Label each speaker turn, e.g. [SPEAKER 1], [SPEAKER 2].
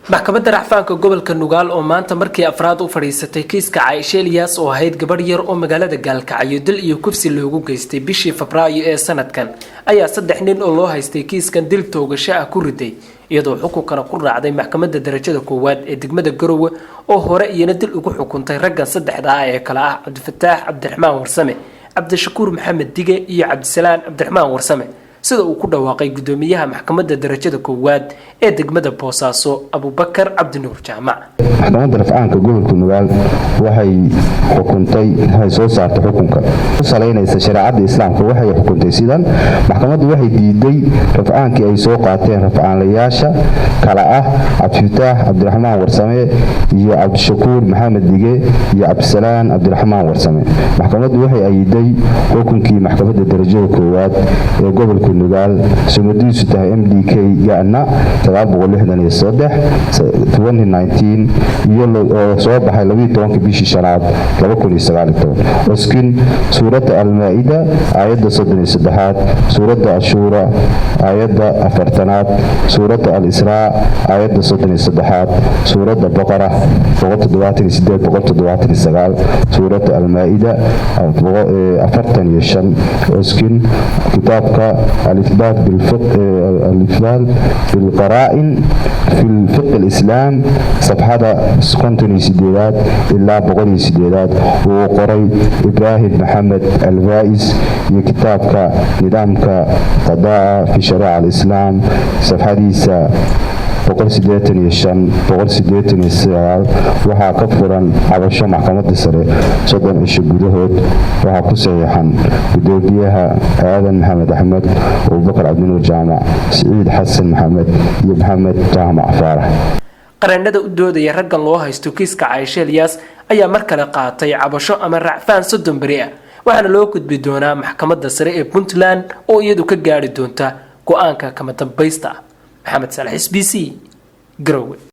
[SPEAKER 1] maxkamadda racfaanka gobolka Nugaal oo maanta markii afraad u fadhiisatay kiiska Caaisha Ilyas oo ahayd gabar yar oo magaalada Gaalkacyo dil iyo kufsi loogu geystay bishii Febraayo ee sanadkan ayaa 3 nin oo loo haystay kiiskan dil toogasho ah ku riday iyadoo xukunkana ku raacday maxkamadda darajada koowaad ee degmada Garowe oo hore iyana dil ugu xukuntay raggan saddexda ah ee kala ah Cabdifataax Cabdiraxmaan Warsame, Cabdishakuur Maxamed Dige iyo Cabdisalaan Cabdiraxmaan Warsame sida uu ku dhawaaqay gudoomiyaha maxkamadda darajada koowaad ee degmada Boosaaso Abubakar Cabdinuur Jaamac.
[SPEAKER 2] maxkamadda rafcaanka gobolka Nugaal waxay soo saartay xukunka ku saleynaysa shariicada islaamka. waxay xukuntay sidan: maxkamaddu waxay diiday rafcaankii ay soo qaateen rafcaanlayaasha kala ah Cabdifataax Cabdiraxmaan Warsame iyo Cabdishakuur Maxamed Dige iyo Cabdisalaan Cabdiraxmaan Warsame. maxkamaddu waxay ayiday xukunkii maxkamadda darajada koowaad ee gobolka Nugaal sumadiisu tahay MDK gaana 963 iyo soo baxay 12 bishii shanaad 2019. oskin suurada Al-Maa'ida aayadda 33aad, suurada Ashura aayadda 4aad, suurada Al-Israa aayadda 33aad, suurada Baqara 178-179, suurada Al-Maa'ida 45. oskin kitaabka الإثبات بالقرائن في الفقه الإسلام صفحة 57 إلا 100 وقري إبراهيم محمد الفائز كتابك نظامك قضاء في شريعة الإسلام صفحة 185 waxaa ka furan cabasho maxkamadda sare 30 cisho gudahood. waxaa ku saxiixan gudoomiyaha Aadan Maxamed Axmed, Abubakar Cabdinuur Jaamac, Saciid Xasan Maxamed iyo Maxamed Jaamac Faarax.
[SPEAKER 1] qareennada u doodaya raggan loo haysto kiiska Caaisha Ilyas ayaa mar kale qaatay cabasho ama racfaan 30 bari ah waxaana loo gudbi doonaa maxkamadda sare ee Puntland oo iyadu ka gaari doonta go'aanka kama dambaysta. محمد صالح SBC Garowe.